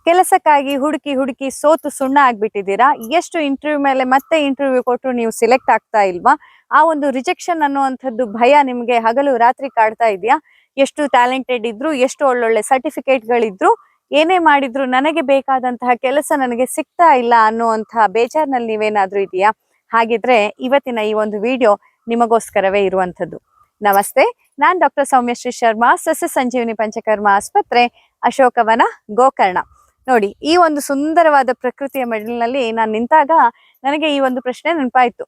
ಕೆಲಸಕ್ಕಾಗಿ ಹುಡುಕಿ ಹುಡುಕಿ ಸೋತು ಸುಣ್ಣ ಆಗ್ಬಿಟ್ಟಿದ್ದೀರಾ? ಎಷ್ಟು ಇಂಟರ್ವ್ಯೂ ಮೇಲೆ ಮತ್ತೆ ಇಂಟರ್ವ್ಯೂ ಕೊಟ್ಟರು ನೀವು ಸಿಲೆಕ್ಟ್ ಆಗ್ತಾ ಇಲ್ವಾ? ಆ ಒಂದು ರಿಜೆಕ್ಷನ್ ಅನ್ನುವಂಥದ್ದು ಭಯ ನಿಮ್ಗೆ ಹಗಲು ರಾತ್ರಿ ಕಾಡ್ತಾ ಇದೆಯಾ? ಎಷ್ಟು ಟ್ಯಾಲೆಂಟೆಡ್ ಇದ್ರು, ಎಷ್ಟು ಒಳ್ಳೊಳ್ಳೆ ಸರ್ಟಿಫಿಕೇಟ್ಗಳಿದ್ರು, ಏನೇ ಮಾಡಿದ್ರು ನನಗೆ ಬೇಕಾದಂತಹ ಕೆಲಸ ನನಗೆ ಸಿಗ್ತಾ ಇಲ್ಲ ಅನ್ನುವಂತಹ ಬೇಜಾರ್ನಲ್ಲಿ ನೀವೇನಾದ್ರೂ ಇದೆಯಾ? ಹಾಗಿದ್ರೆ ಇವತ್ತಿನ ಈ ಒಂದು ವಿಡಿಯೋ ನಿಮಗೋಸ್ಕರವೇ ಇರುವಂಥದ್ದು. ನಮಸ್ತೆ, ನಾನ್ ಡಾಕ್ಟರ್ ಸೌಮ್ಯಶ್ರೀ ಶರ್ಮಾ, ಸಸ್ಯ ಸಂಜೀವಿನಿ ಪಂಚಕರ್ಮ ಆಸ್ಪತ್ರೆ, ಅಶೋಕವನ, ಗೋಕರ್ಣ. ನೋಡಿ, ಈ ಒಂದು ಸುಂದರವಾದ ಪ್ರಕೃತಿಯ ಮಡಿಲಿನಲ್ಲಿ ನಾನು ನಿಂತಾಗ ನನಗೆ ಈ ಒಂದು ಪ್ರಶ್ನೆ ನೆನಪಾಯ್ತು.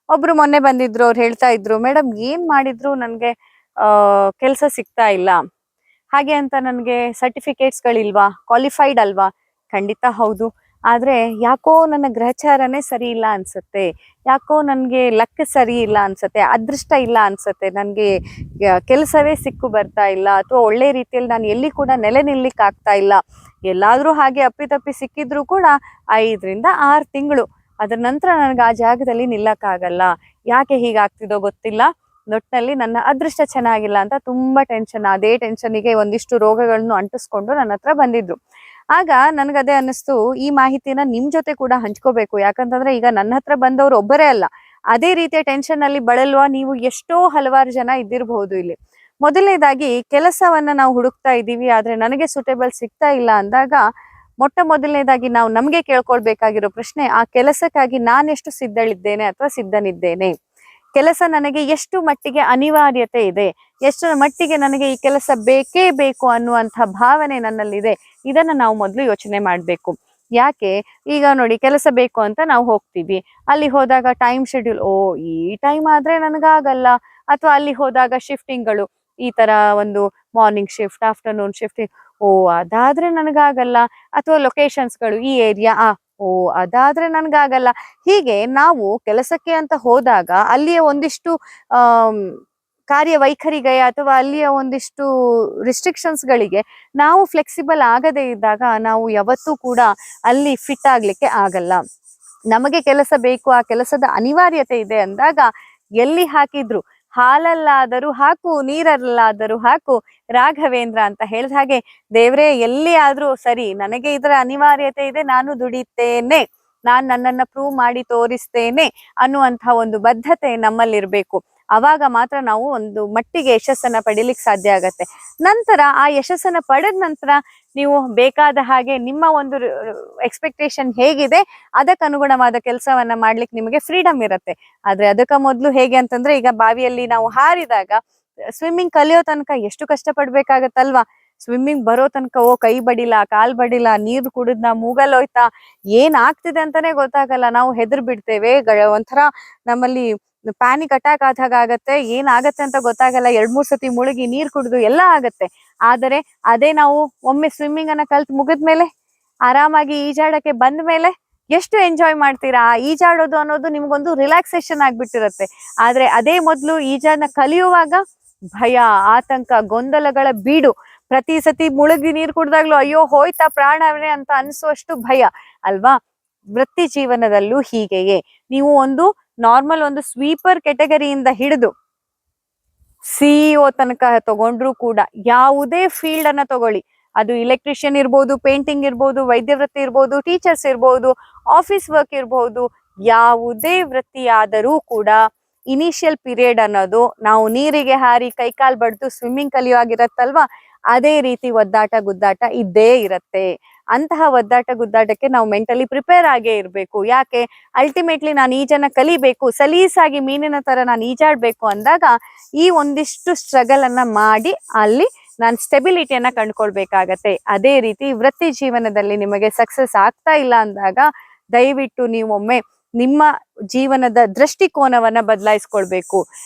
ಒಬ್ರು ಮೊನ್ನೆ ಬಂದಿದ್ರು, ಅವ್ರು ಹೇಳ್ತಾ ಇದ್ರು, ಮೇಡಮ್ ಏನ್ ಮಾಡಿದ್ರು ನನ್ಗೆ ಕೆಲಸ ಸಿಗ್ತಾ ಇಲ್ಲ, ಹಾಗೆ ಅಂತ ನನ್ಗೆ ಸರ್ಟಿಫಿಕೇಟ್ಸ್ಗಳಿಲ್ವಾ, ಕ್ವಾಲಿಫೈಡ್ ಅಲ್ವಾ? ಖಂಡಿತ ಹೌದು. ಆದ್ರೆ ಯಾಕೋ ನನ್ನ ಗ್ರಹಚಾರನೇ ಸರಿ ಇಲ್ಲ ಅನ್ಸತ್ತೆ, ಯಾಕೋ ನನ್ಗೆ ಲಕ್ ಸರಿ ಇಲ್ಲ ಅನ್ಸತ್ತೆ, ಅದೃಷ್ಟ ಇಲ್ಲ ಅನ್ಸತ್ತೆ, ನನ್ಗೆ ಕೆಲಸವೇ ಸಿಕ್ಕು ಬರ್ತಾ ಇಲ್ಲ, ಅಥವಾ ಒಳ್ಳೆ ರೀತಿಯಲ್ಲಿ ನಾನು ಎಲ್ಲಿ ಕೂಡ ನೆಲೆ ನಿಲ್ಲಿಕ್ ಆಗ್ತಾ ಇಲ್ಲ. ಎಲ್ಲಾದ್ರೂ ಹಾಗೆ ಅಪ್ಪಿತಪ್ಪಿ ಸಿಕ್ಕಿದ್ರು ಕೂಡ 5 ರಿಂದ 6 ತಿಂಗಳು, ಅದ್ರ ನಂತರ ನನಗೆ ಆ ಜಾಗದಲ್ಲಿ ನಿಲ್ಲಕ್ಕಾಗಲ್ಲ. ಯಾಕೆ ಹೀಗಾಗ್ತಿದೋ ಗೊತ್ತಿಲ್ಲ, ಒಟ್ಟಿನಲ್ಲಿ ನನ್ನ ಅದೃಷ್ಟ ಚೆನ್ನಾಗಿಲ್ಲ ಅಂತ ತುಂಬಾ ಟೆನ್ಷನ್. ಅದೇ ಟೆನ್ಷನ್ಗೆ ಒಂದಿಷ್ಟು ರೋಗಗಳನ್ನು ಅಂಟಿಸ್ಕೊಂಡು ನನ್ನ ಹತ್ರ ಬಂದಿದ್ರು. ಆಗ ನನ್ಗದೇ ಅನ್ನಿಸ್ತು, ಈ ಮಾಹಿತಿನ ನಿಮ್ ಜೊತೆ ಕೂಡ ಹಂಚ್ಕೋಬೇಕು. ಯಾಕಂತಂದ್ರೆ ಈಗ ನನ್ನ ಹತ್ರ ಬಂದವರು ಒಬ್ಬರೇ ಅಲ್ಲ, ಅದೇ ರೀತಿಯ ಟೆನ್ಷನ್ ಅಲ್ಲಿ ಬಳಲ್ವಾ ನೀವು ಎಷ್ಟೋ ಹಲವಾರು ಜನ ಇದ್ದಿರಬಹುದು ಇಲ್ಲಿ. ಮೊದಲನೇದಾಗಿ, ಕೆಲಸವನ್ನ ನಾವು ಹುಡುಕ್ತಾ ಇದ್ದೀವಿ, ಆದ್ರೆ ನನಗೆ ಸೂಟೇಬಲ್ ಸಿಗ್ತಾ ಇಲ್ಲ ಅಂದಾಗ ಮೊಟ್ಟ ಮೊದಲನೇದಾಗಿ ನಾವು ನಮ್ಗೆ ಕೇಳ್ಕೊಳ್ಬೇಕಾಗಿರೋ ಪ್ರಶ್ನೆ, ಆ ಕೆಲಸಕ್ಕಾಗಿ ನಾನೆಷ್ಟು ಸಿದ್ಧಳಿದ್ದೇನೆ ಅಥವಾ ಸಿದ್ಧನಿದ್ದೇನೆ? ಕೆಲಸ ನನಗೆ ಎಷ್ಟು ಮಟ್ಟಿಗೆ ಅನಿವಾರ್ಯತೆ ಇದೆ, ಎಷ್ಟು ಮಟ್ಟಿಗೆ ನನಗೆ ಈ ಕೆಲಸ ಬೇಕೇ ಬೇಕು ಅನ್ನುವಂಥ ಭಾವನೆ ನನ್ನಲ್ಲಿದೆ, ಇದನ್ನ ನಾವು ಮೊದಲು ಯೋಚನೆ ಮಾಡ್ಬೇಕು. ಯಾಕೆ, ಈಗ ನೋಡಿ, ಕೆಲಸ ಬೇಕು ಅಂತ ನಾವು ಹೋಗ್ತೀವಿ, ಅಲ್ಲಿ ಹೋದಾಗ ಟೈಮ್ ಶೆಡ್ಯೂಲ್, ಈ ಟೈಮ್ ಆದ್ರೆ ನನಗಾಗಲ್ಲ, ಅಥವಾ ಅಲ್ಲಿ ಹೋದಾಗ ಶಿಫ್ಟಿಂಗ್ಗಳು, ಈ ತರ ಒಂದು ಮಾರ್ನಿಂಗ್ ಶಿಫ್ಟ್, ಆಫ್ಟರ್ನೂನ್ ಶಿಫ್ಟ್, ಅದಾದ್ರೆ ನನಗಾಗಲ್ಲ, ಅಥವಾ ಲೊಕೇಶನ್ಸ್ಗಳು, ಈ ಏರಿಯಾ, ಅದಾದ್ರೆ ನನ್ಗಾಗಲ್ಲ. ಹೀಗೆ ನಾವು ಕೆಲಸಕ್ಕೆ ಅಂತ ಹೋದಾಗ ಅಲ್ಲಿಯ ಒಂದಿಷ್ಟು ಕಾರ್ಯವೈಖರಿಗೆ ಅಥವಾ ಅಲ್ಲಿಯ ಒಂದಿಷ್ಟು ರಿಸ್ಟ್ರಿಕ್ಷನ್ಸ್ ಗಳಿಗೆ ನಾವು ಫ್ಲೆಕ್ಸಿಬಲ್ ಆಗದೇ ಇದ್ದಾಗ ನಾವು ಯಾವತ್ತೂ ಕೂಡ ಅಲ್ಲಿ ಫಿಟ್ ಆಗ್ಲಿಕ್ಕೆ ಆಗಲ್ಲ. ನಮಗೆ ಕೆಲಸ ಬೇಕು, ಆ ಕೆಲಸದ ಅನಿವಾರ್ಯತೆ ಇದೆ ಅಂದಾಗ ಎಲ್ಲಿ ಹಾಕಿದ್ರು, ಹಾಲಲ್ಲಾದರೂ ಹಾಕು, ನೀರಲ್ಲಾದರೂ ಹಾಕು, ರಾಘವೇಂದ್ರ ಅಂತ ಹೇಳಿದ ಹಾಗೆ, ದೇವ್ರೇ ಎಲ್ಲಿ ಆದ್ರೂ ಸರಿ, ನನಗೆ ಇದರ ಅನಿವಾರ್ಯತೆ ಇದೆ, ನಾನು ದುಡಿತೇನೆ, ನಾನ್ ನನ್ನನ್ನ ಪ್ರೂವ್ ಮಾಡಿ ತೋರಿಸ್ತೇನೆ ಅನ್ನುವಂತಹ ಒಂದು ಬದ್ಧತೆ ನಮ್ಮಲ್ಲಿರ್ಬೇಕು. ಅವಾಗ ಮಾತ್ರ ನಾವು ಒಂದು ಮಟ್ಟಿಗೆ ಯಶಸ್ಸನ್ನ ಪಡಿಲಿಕ್ಕೆ ಸಾಧ್ಯ ಆಗತ್ತೆ. ನಂತರ ಆ ಯಶಸ್ಸನ್ನ ಪಡೆದ ನಂತರ ನೀವು ಬೇಕಾದ ಹಾಗೆ ನಿಮ್ಮ ಒಂದು ಎಕ್ಸ್ಪೆಕ್ಟೇಷನ್ ಹೇಗಿದೆ ಅದಕ್ಕೆ ಅನುಗುಣವಾದ ಕೆಲಸವನ್ನ ಮಾಡ್ಲಿಕ್ಕೆ ನಿಮಗೆ ಫ್ರೀಡಮ್ ಇರುತ್ತೆ. ಆದ್ರೆ ಅದಕ್ಕ ಮೊದ್ಲು ಹೇಗೆ ಅಂತಂದ್ರೆ, ಈಗ ಬಾವಿಯಲ್ಲಿ ನಾವು ಹಾರಿದಾಗ ಸ್ವಿಮ್ಮಿಂಗ್ ಕಲಿಯೋ ತನಕ ಎಷ್ಟು ಕಷ್ಟ ಪಡ್ಬೇಕಾಗತ್ತಲ್ವಾ? ಸ್ವಿಮ್ಮಿಂಗ್ ಬರೋ ತನಕ ಕೈ ಬಡಿಲ್ಲ, ಕಾಲ್ ಬಡಿಲ್ಲ, ನೀರು ಕುಡಿದ್ನ, ಮೂಗಲ್ ಹೋಯ್ತಾ, ಏನ್ ಆಗ್ತಿದೆ ಅಂತಾನೆ ಗೊತ್ತಾಗಲ್ಲ, ನಾವು ಹೆದರ್ ಬಿಡ್ತೇವೆ, ಒಂಥರ ನಮ್ಮಲ್ಲಿ ಪ್ಯಾನಿಕ್ ಅಟ್ಯಾಕ್ ಆದಾಗ ಆಗತ್ತೆ, ಏನಾಗತ್ತೆ ಅಂತ ಗೊತ್ತಾಗಲ್ಲ, 2-3 ಸತಿ ಮುಳುಗಿ ನೀರ್ ಕುಡಿದು ಎಲ್ಲ ಆಗತ್ತೆ. ಆದರೆ ಅದೇ ನಾವು ಒಮ್ಮೆ ಸ್ವಿಮ್ಮಿಂಗ್ ಅನ್ನ ಕಲ್ತ್ ಮುಗಿದ್ಮೇಲೆ, ಆರಾಮಾಗಿ ಈಜಾಡಕ್ಕೆ ಬಂದ ಮೇಲೆ ಎಷ್ಟು ಎಂಜಾಯ್ ಮಾಡ್ತೀರಾ. ಈಜಾಡೋದು ಅನ್ನೋದು ನಿಮ್ಗೊಂದು ರಿಲ್ಯಾಕ್ಸೇಷನ್ ಆಗ್ಬಿಟ್ಟಿರತ್ತೆ. ಆದ್ರೆ ಅದೇ ಮೊದ್ಲು ಈಜಾಡನ್ನ ಕಲಿಯುವಾಗ ಭಯ, ಆತಂಕ, ಗೊಂದಲಗಳ ಬೀಡು, ಪ್ರತಿ ಸತಿ ಮುಳುಗಿ ನೀರ್ ಕುಡ್ದಾಗ್ಲೂ ಅಯ್ಯೋ ಹೋಯ್ತಾ ಪ್ರಾಣವೇ ಅಂತ ಅನ್ಸುವಷ್ಟು ಭಯ ಅಲ್ವಾ? ವೃತ್ತಿ ಜೀವನದಲ್ಲೂ ಹೀಗೆಯೇ. ನೀವು ಒಂದು ನಾರ್ಮಲ್ ಒಂದು ಸ್ವೀಪರ್ ಕೆಟಗರಿಯಿಂದ ಹಿಡಿದು CEO ತನಕ ತಗೊಂಡ್ರು ಕೂಡ, ಯಾವುದೇ ಫೀಲ್ಡ್ ಅನ್ನ ತಗೊಳ್ಳಿ, ಅದು ಇಲೆಕ್ಟ್ರಿಷಿಯನ್ ಇರ್ಬೋದು, ಪೇಂಟಿಂಗ್ ಇರ್ಬೋದು, ವೈದ್ಯ ವೃತ್ತಿ ಇರ್ಬೋದು, ಟೀಚರ್ಸ್ ಇರ್ಬೋದು, ಆಫೀಸ್ ವರ್ಕ್ ಇರ್ಬೋದು, ಯಾವುದೇ ವೃತ್ತಿಯಾದರೂ ಕೂಡ ಇನಿಷಿಯಲ್ ಪೀರಿಯಡ್ ಅನ್ನೋದು, ನಾವು ನೀರಿಗೆ ಹಾರಿ ಕೈಕಾಲ್ ಬಡ್ದು ಸ್ವಿಮ್ಮಿಂಗ್ ಕಲಿಯುವಾಗಿರತ್ತಲ್ವಾ, ಅದೇ ರೀತಿ ಒದ್ದಾಟ ಗುದ್ದಾಟ ಇದ್ದೇ ಇರತ್ತೆ. ಅಂತಹ ಒದ್ದಾಟ ಗುದ್ದಾಟಕ್ಕೆ ನಾವು ಮೆಂಟಲಿ ಪ್ರಿಪೇರ್ ಆಗೇ ಇರ್ಬೇಕು. ಯಾಕೆ, ಅಲ್ಟಿಮೇಟ್ಲಿ ನಾನು ಈಜನ್ನ ಕಲಿಬೇಕು, ಸಲೀಸಾಗಿ ಮೀನಿನ ತರ ನಾನು ಈಜಾಡ್ಬೇಕು ಅಂದಾಗ ಈ ಒಂದಿಷ್ಟು ಸ್ಟ್ರಗಲ್ ಅನ್ನ ಮಾಡಿ ಅಲ್ಲಿ ನಾನು ಸ್ಟೆಬಿಲಿಟಿಯನ್ನ ಕಂಡುಕೊಳ್ಬೇಕಾಗತ್ತೆ. ಅದೇ ರೀತಿ ವೃತ್ತಿ ಜೀವನದಲ್ಲಿ ನಿಮಗೆ ಸಕ್ಸಸ್ ಆಗ್ತಾ ಇಲ್ಲ ಅಂದಾಗ ದಯವಿಟ್ಟು ನೀವೊಮ್ಮೆ ನಿಮ್ಮ ಜೀವನದ ದೃಷ್ಟಿಕೋನವನ್ನ ಬದಲಾಯಿಸ್ಕೊಳ್ಬೇಕು.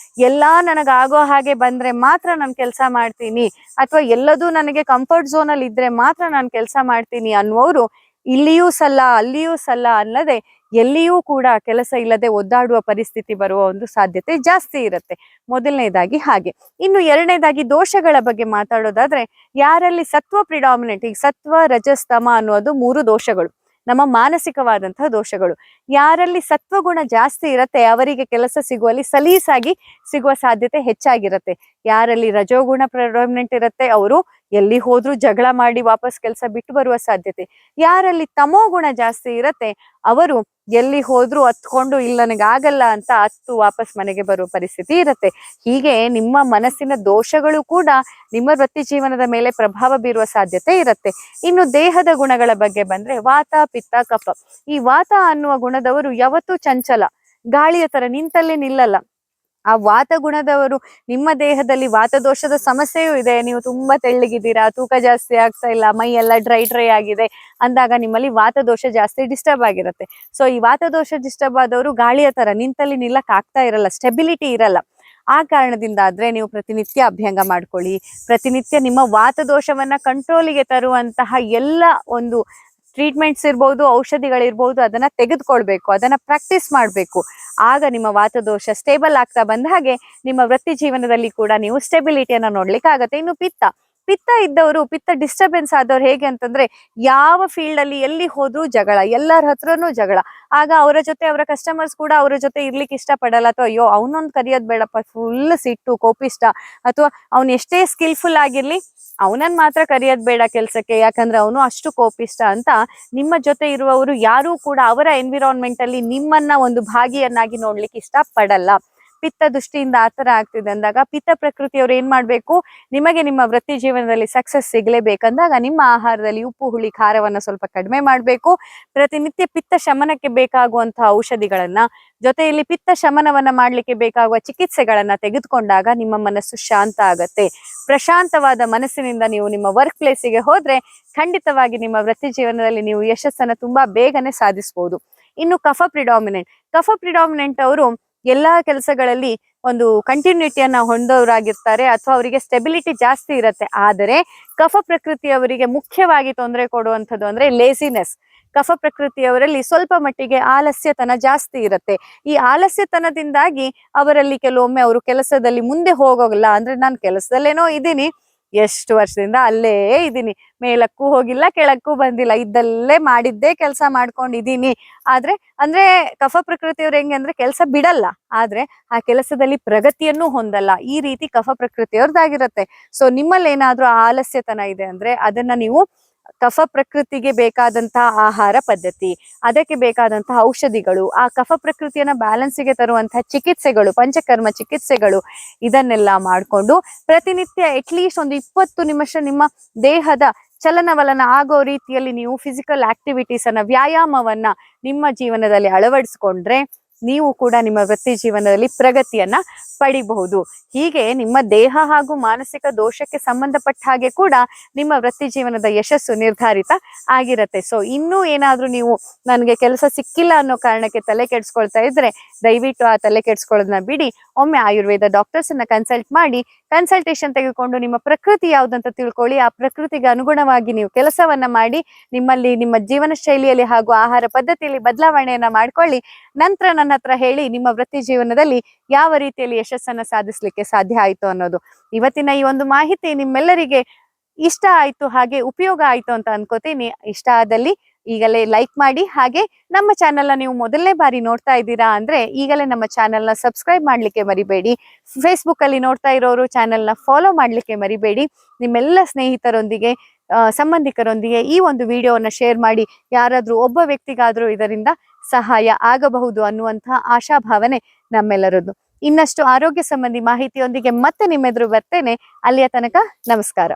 ಎಲ್ಲಾ ನನಗಾಗೋ ಹಾಗೆ ಬಂದ್ರೆ ಮಾತ್ರ ನಾನು ಕೆಲಸ ಮಾಡ್ತೀನಿ, ಅಥವಾ ಎಲ್ಲದೂ ನನಗೆ ಕಂಫರ್ಟ್ ಝೋನ್ ಅಲ್ಲಿ ಇದ್ರೆ ಮಾತ್ರ ನಾನು ಕೆಲಸ ಮಾಡ್ತೀನಿ ಅನ್ನುವರು ಇಲ್ಲಿಯೂ ಸಲ್ಲ ಅಲ್ಲಿಯೂ ಸಲ್ಲ ಅಲ್ಲದೆ ಎಲ್ಲಿಯೂ ಕೂಡ ಕೆಲಸ ಇಲ್ಲದೆ ಒದ್ದಾಡುವ ಪರಿಸ್ಥಿತಿ ಬರುವ ಒಂದು ಸಾಧ್ಯತೆ ಜಾಸ್ತಿ ಇರುತ್ತೆ. ಮೊದಲನೇದಾಗಿ ಹಾಗೆ. ಇನ್ನು ಎರಡನೇದಾಗಿ ದೋಷಗಳ ಬಗ್ಗೆ ಮಾತಾಡೋದಾದ್ರೆ, ಯಾರಲ್ಲಿ ಸತ್ವ ಪ್ರಿಡಾಮಿನೆಂಟ್, ಈಗ ಸತ್ವ, ರಜಸ್, ತಮ ಅನ್ನೋದು 3 ದೋಷಗಳು, ನಮ್ಮ ಮಾನಸಿಕವಾದಂತಹ ದೋಷಗಳು. ಯಾರಲ್ಲಿ ಸತ್ವಗುಣ ಜಾಸ್ತಿ ಇರತ್ತೆ ಅವರಿಗೆ ಕೆಲಸ ಸಿಗುವಲ್ಲಿ ಸಲೀಸಾಗಿ ಸಿಗುವ ಸಾಧ್ಯತೆ ಹೆಚ್ಚಾಗಿರುತ್ತೆ. ಯಾರಲ್ಲಿ ರಜೋಗುಣ ಪ್ರೆಡಾಮಿನೆಂಟ್ ಇರುತ್ತೆ ಅವರು ಎಲ್ಲಿ ಹೋದ್ರೂ ಜಗಳ ಮಾಡಿ ವಾಪಸ್ ಕೆಲಸ ಬಿಟ್ಟು ಬರುವ ಸಾಧ್ಯತೆ. ಯಾರಲ್ಲಿ ತಮೋ ಗುಣ ಜಾಸ್ತಿ ಇರತ್ತೆ ಅವರು ಎಲ್ಲಿ ಹೋದ್ರೂ ಹತ್ಕೊಂಡು ಇಲ್ಲ ನನಗಾಗಲ್ಲ ಅಂತ ಹತ್ತು ವಾಪಸ್ ಮನೆಗೆ ಬರುವ ಪರಿಸ್ಥಿತಿ ಇರತ್ತೆ. ಹೀಗೆ ನಿಮ್ಮ ಮನಸ್ಸಿನ ದೋಷಗಳು ಕೂಡ ನಿಮ್ಮ ವೃತ್ತಿ ಜೀವನದ ಮೇಲೆ ಪ್ರಭಾವ ಬೀರುವ ಸಾಧ್ಯತೆ ಇರತ್ತೆ. ಇನ್ನು ದೇಹದ ಗುಣಗಳ ಬಗ್ಗೆ ಬಂದ್ರೆ ವಾತ ಪಿತ್ತ ಕಫ. ಈ ವಾತ ಅನ್ನುವ ಗುಣದವರು ಯಾವತ್ತೂ ಚಂಚಲ, ಗಾಳಿಯ ತರ ನಿಂತಲ್ಲೇ ನಿಲ್ಲಲ್ಲ. ಆ ವಾತ ಗುಣದವರು ನಿಮ್ಮ ದೇಹದಲ್ಲಿ ವಾತದೋಷದ ಸಮಸ್ಯೆಯೂ ಇದೆ, ನೀವು ತುಂಬಾ ತೆಳ್ಳಗಿದ್ದೀರಾ, ತೂಕ ಜಾಸ್ತಿ ಆಗ್ತಾ ಇಲ್ಲ, ಮೈ ಎಲ್ಲ ಡ್ರೈ ಆಗಿದೆ ಅಂದಾಗ ನಿಮ್ಮಲ್ಲಿ ವಾತದೋಷ ಜಾಸ್ತಿ ಡಿಸ್ಟರ್ಬ್ ಆಗಿರುತ್ತೆ. ಸೊ ಈ ವಾತದೋಷ ಡಿಸ್ಟರ್ಬ್ ಆದವರು ಗಾಳಿಯ ತರ ನಿಂತಲ್ಲಿ ನಿಲ್ಲಕ್ ಆಗ್ತಾ ಇರಲ್ಲ, ಸ್ಟೆಬಿಲಿಟಿ ಇರಲ್ಲ. ಆ ಕಾರಣದಿಂದ ಆದ್ರೆ ನೀವು ಪ್ರತಿನಿತ್ಯ ಅಭ್ಯಂಗ ಮಾಡ್ಕೊಳ್ಳಿ. ಪ್ರತಿನಿತ್ಯ ನಿಮ್ಮ ವಾತದೋಷವನ್ನ ಕಂಟ್ರೋಲಿಗೆ ತರುವಂತಹ ಎಲ್ಲ ಒಂದು ಟ್ರೀಟ್ಮೆಂಟ್ಸ್ ಇರ್ಬೋದು, ಔಷಧಿಗಳಿರ್ಬೋದು, ಅದನ್ನ ತೆಗೆದುಕೊಳ್ಬೇಕು, ಅದನ್ನ ಪ್ರಾಕ್ಟೀಸ್ ಮಾಡ್ಬೇಕು. ಆಗ ನಿಮ್ಮ ವಾತದೋಷ ಸ್ಟೇಬಲ್ ಆಗ್ತಾ ಬಂದ ಹಾಗೆ ನಿಮ್ಮ ವೃತ್ತಿ ಜೀವನದಲ್ಲಿ ಕೂಡ ನೀವು ಸ್ಟೆಬಿಲಿಟಿಯನ್ನ ನೋಡ್ಲಿಕ್ಕೆ ಆಗತ್ತೆ. ಇನ್ನು ಪಿತ್ತ ಇದ್ದವರು, ಪಿತ್ತ ಡಿಸ್ಟರ್ಬೆನ್ಸ್ ಆದವ್ರು ಹೇಗೆ ಅಂತಂದ್ರೆ ಯಾವ ಫೀಲ್ಡ್ ಅಲ್ಲಿ ಎಲ್ಲಿ ಹೋದ್ರೂ ಜಗಳ, ಎಲ್ಲರ ಹತ್ರನೂ ಜಗಳ. ಆಗ ಅವರ ಜೊತೆ ಅವರ ಕಸ್ಟಮರ್ಸ್ ಕೂಡ ಅವರ ಜೊತೆ ಇರ್ಲಿಕ್ಕೆ ಇಷ್ಟ ಪಡಲ್ಲ. ಅಥವಾ ಅಯ್ಯೋ ಅವನೊಂದು ಕರಿಯೋದ್ ಬೇಡಪ್ಪ, ಫುಲ್ ಸಿಟ್ಟು ಕೋಪಿಷ್ಟ. ಅಥವಾ ಅವ್ನು ಎಷ್ಟೇ ಸ್ಕಿಲ್ಫುಲ್ ಆಗಿರ್ಲಿ ಅವನನ್ನ ಮಾತ್ರ ಕರಿಯೋದ್ ಬೇಡ ಕೆಲ್ಸಕ್ಕೆ, ಯಾಕಂದ್ರೆ ಅವನು ಅಷ್ಟು ಕೋಪಿಷ್ಟ ಅಂತ ನಿಮ್ಮ ಜೊತೆ ಇರುವವರು ಯಾರೂ ಕೂಡ ಅವರ ಎನ್ವಿರಾನ್ಮೆಂಟ್ ಅಲ್ಲಿ ನಿಮ್ಮನ್ನ ಒಂದು ಭಾಗಿಯನ್ನಾಗಿ ನೋಡ್ಲಿಕ್ಕೆ ಇಷ್ಟ ಪಡಲ್ಲ. ಪಿತ್ತ ದೃಷ್ಟಿಯಿಂದ ಆತರ ಆಗ್ತಿದೆ ಅಂದಾಗ ಪಿತ್ತ ಪ್ರಕೃತಿಯವರು ಏನ್ ಮಾಡ್ಬೇಕು, ನಿಮಗೆ ನಿಮ್ಮ ವೃತ್ತಿ ಜೀವನದಲ್ಲಿ ಸಕ್ಸಸ್ ಸಿಗ್ಲೇಬೇಕಂದಾಗ ನಿಮ್ಮ ಆಹಾರದಲ್ಲಿ ಉಪ್ಪು ಹುಳಿ ಖಾರವನ್ನ ಸ್ವಲ್ಪ ಕಡಿಮೆ ಮಾಡ್ಬೇಕು. ಪ್ರತಿನಿತ್ಯ ಪಿತ್ತ ಶಮನಕ್ಕೆ ಬೇಕಾಗುವಂತಹ ಔಷಧಿಗಳನ್ನ, ಜೊತೆಯಲ್ಲಿ ಪಿತ್ತ ಶಮನವನ್ನ ಮಾಡ್ಲಿಕ್ಕೆ ಬೇಕಾಗುವ ಚಿಕಿತ್ಸೆಗಳನ್ನ ತೆಗೆದುಕೊಂಡಾಗ ನಿಮ್ಮ ಮನಸ್ಸು ಶಾಂತ ಆಗತ್ತೆ. ಪ್ರಶಾಂತವಾದ ಮನಸ್ಸಿನಿಂದ ನೀವು ನಿಮ್ಮ ವರ್ಕ್ ಪ್ಲೇಸಿಗೆ ಹೋದ್ರೆ ಖಂಡಿತವಾಗಿ ನಿಮ್ಮ ವೃತ್ತಿ ಜೀವನದಲ್ಲಿ ನೀವು ಯಶಸ್ಸನ್ನ ತುಂಬಾ ಬೇಗನೆ ಸಾಧಿಸಬಹುದು. ಇನ್ನು ಕಫ ಪ್ರಿಡಾಮಿನೆಂಟ್ ಅವರು ಎಲ್ಲಾ ಕೆಲಸಗಳಲ್ಲಿ ಒಂದು ಕಂಟಿನ್ಯೂಟಿಯನ್ನ ಹೊಂದೋರಾಗಿರ್ತಾರೆ, ಅಥವಾ ಅವರಿಗೆ ಸ್ಟೆಬಿಲಿಟಿ ಜಾಸ್ತಿ ಇರುತ್ತೆ. ಆದರೆ ಕಫ ಪ್ರಕೃತಿಯವರಿಗೆ ಮುಖ್ಯವಾಗಿ ತೊಂದರೆ ಕೊಡುವಂಥದ್ದು ಅಂದ್ರೆ ಲೇಸಿನೆಸ್. ಕಫ ಪ್ರಕೃತಿಯವರಲ್ಲಿ ಸ್ವಲ್ಪ ಮಟ್ಟಿಗೆ ಆಲಸ್ಯತನ ಜಾಸ್ತಿ ಇರುತ್ತೆ. ಈ ಆಲಸ್ಯತನದಿಂದಾಗಿ ಅವರಲ್ಲಿ ಕೆಲವೊಮ್ಮೆ ಅವರು ಕೆಲಸದಲ್ಲಿ ಮುಂದೆ ಹೋಗೋಲ್ಲ. ಅಂದ್ರೆ ನಾನು ಕೆಲಸದಲ್ಲೇನೋ ಇದ್ದೀನಿ, ಎಷ್ಟು ವರ್ಷದಿಂದ ಅಲ್ಲೇ ಇದ್ದೀನಿ, ಮೇಲಕ್ಕೂ ಹೋಗಿಲ್ಲ ಕೆಳಕ್ಕೂ ಬಂದಿಲ್ಲ, ಇದ್ದಲ್ಲೇ ಮಾಡಿದ್ದೇ ಕೆಲಸ ಮಾಡ್ಕೊಂಡಿದ್ದೀನಿ. ಆದ್ರೆ ಅಂದ್ರೆ ಕಫ ಪ್ರಕೃತಿಯವ್ರು ಹೆಂಗೆ ಅಂದ್ರೆ ಕೆಲಸ ಬಿಡಲ್ಲ, ಆದ್ರೆ ಆ ಕೆಲಸದಲ್ಲಿ ಪ್ರಗತಿಯನ್ನು ಹೊಂದಲ್ಲ. ಈ ರೀತಿ ಕಫ ಪ್ರಕೃತಿಯವ್ರದ್ದಾಗಿರುತ್ತೆ. ಸೊ ನಿಮ್ಮಲ್ಲಿ ಏನಾದ್ರೂ ಆಲಸ್ಯತನ ಇದೆ ಅಂದ್ರೆ ಅದನ್ನ ನೀವು ಕಫ ಪ್ರಕೃತಿಗೆ ಬೇಕಾದಂತಹ ಆಹಾರ ಪದ್ಧತಿ, ಅದಕ್ಕೆ ಬೇಕಾದಂತಹ ಔಷಧಿಗಳು, ಆ ಕಫ ಪ್ರಕೃತಿಯನ್ನ ಬ್ಯಾಲೆನ್ಸಿಗೆ ತರುವಂತಹ ಚಿಕಿತ್ಸೆಗಳು, ಪಂಚಕರ್ಮ ಚಿಕಿತ್ಸೆಗಳು, ಇದನ್ನೆಲ್ಲ ಮಾಡಿಕೊಂಡು ಪ್ರತಿನಿತ್ಯ ಅಟ್ಲೀಸ್ಟ್ ಒಂದು 20 ನಿಮಿಷ ನಿಮ್ಮ ದೇಹದ ಚಲನವಲನ ಆಗೋ ರೀತಿಯಲ್ಲಿ ನೀವು ಫಿಸಿಕಲ್ ಆಕ್ಟಿವಿಟೀಸ್ ಅನ್ನ, ವ್ಯಾಯಾಮವನ್ನ ನಿಮ್ಮ ಜೀವನದಲ್ಲಿ ಅಳವಡಿಸಿಕೊಂಡ್ರೆ ನೀವು ಕೂಡ ನಿಮ್ಮ ವೃತ್ತಿ ಜೀವನದಲ್ಲಿ ಪ್ರಗತಿಯನ್ನ ಪಡಿಬಹುದು. ಹೀಗೆ ನಿಮ್ಮ ದೇಹ ಹಾಗೂ ಮಾನಸಿಕ ದೋಷಕ್ಕೆ ಸಂಬಂಧಪಟ್ಟ ಹಾಗೆ ಕೂಡ ನಿಮ್ಮ ವೃತ್ತಿ ಜೀವನದ ಯಶಸ್ಸು ನಿರ್ಧಾರಿತ ಆಗಿರತ್ತೆ. ಸೊ ಇನ್ನೂ ಏನಾದ್ರೂ ನೀವು ನನಗೆ ಕೆಲಸ ಸಿಕ್ಕಿಲ್ಲ ಅನ್ನೋ ಕಾರಣಕ್ಕೆ ತಲೆ ಕೆಡ್ಸ್ಕೊಳ್ತಾ ಇದ್ರೆ ದಯವಿಟ್ಟು ಆ ತಲೆ ಕೆಡ್ಸ್ಕೊಳ್ಳೋದನ್ನ ಬಿಡಿ. ಒಮ್ಮೆ ಆಯುರ್ವೇದ ಡಾಕ್ಟರ್ಸ್ ಅನ್ನ ಕನ್ಸಲ್ಟ್ ಮಾಡಿ, ಕನ್ಸಲ್ಟೇಷನ್ ತೆಗೆದುಕೊಂಡು ನಿಮ್ಮ ಪ್ರಕೃತಿ ಯಾವ್ದಂತ ತಿಳ್ಕೊಳ್ಳಿ. ಆ ಪ್ರಕೃತಿಗೆ ಅನುಗುಣವಾಗಿ ನೀವು ಕೆಲಸವನ್ನ ಮಾಡಿ ನಿಮ್ಮಲ್ಲಿ ನಿಮ್ಮ ಜೀವನ ಶೈಲಿಯಲ್ಲಿ ಹಾಗೂ ಆಹಾರ ಪದ್ಧತಿಯಲ್ಲಿ ಬದಲಾವಣೆಯನ್ನ ಮಾಡ್ಕೊಳ್ಳಿ. ನಂತರ ನನ್ನ ಹತ್ರ ಹೇಳಿ ನಿಮ್ಮ ವೃತ್ತಿ ಜೀವನದಲ್ಲಿ ಯಾವ ರೀತಿಯಲ್ಲಿ ಯಶಸ್ಸನ್ನ ಸಾಧಿಸ್ಲಿಕ್ಕೆ ಸಾಧ್ಯ ಆಯ್ತು ಅನ್ನೋದು. ಇವತ್ತಿನ ಈ ಒಂದು ಮಾಹಿತಿ ನಿಮ್ಮೆಲ್ಲರಿಗೆ ಇಷ್ಟ ಆಯ್ತು, ಹಾಗೆ ಉಪಯೋಗ ಆಯ್ತು ಅಂತ ಅನ್ಕೋತೀನಿ. ಇಷ್ಟ ಆದಲ್ಲಿ ಈಗಲೇ ಲೈಕ್ ಮಾಡಿ, ಹಾಗೆ ನಮ್ಮ ಚಾನೆಲ್ನ ನೀವು ಮೊದಲನೇ ಬಾರಿ ನೋಡ್ತಾ ಇದ್ದೀರಾ ಅಂದ್ರೆ ಈಗಲೇ ನಮ್ಮ ಚಾನೆಲ್ನ ಸಬ್ಸ್ಕ್ರೈಬ್ ಮಾಡ್ಲಿಕ್ಕೆ ಮರಿಬೇಡಿ. ಫೇಸ್ಬುಕ್ ಅಲ್ಲಿ ನೋಡ್ತಾ ಇರೋರು ಚಾನೆಲ್ನ ಫಾಲೋ ಮಾಡ್ಲಿಕ್ಕೆ ಮರಿಬೇಡಿ. ನಿಮ್ಮೆಲ್ಲ ಸ್ನೇಹಿತರೊಂದಿಗೆ, ಸಂಬಂಧಿಕರೊಂದಿಗೆ ಈ ಒಂದು ವಿಡಿಯೋವನ್ನ ಶೇರ್ ಮಾಡಿ. ಯಾರಾದ್ರೂ ಒಬ್ಬ ವ್ಯಕ್ತಿಗಾದ್ರೂ ಇದರಿಂದ ಸಹಾಯ ಆಗಬಹುದು ಅನ್ನುವಂತಹ ಆಶಾಭಾವನೆ ನಮ್ಮೆಲ್ಲರದ್ದು. ಇನ್ನಷ್ಟು ಆರೋಗ್ಯ ಸಂಬಂಧಿ ಮಾಹಿತಿಯೊಂದಿಗೆ ಮತ್ತೆ ನಿಮ್ಮೆದುರು ಬರ್ತೇನೆ. ಅಲ್ಲಿಯ ತನಕ ನಮಸ್ಕಾರ.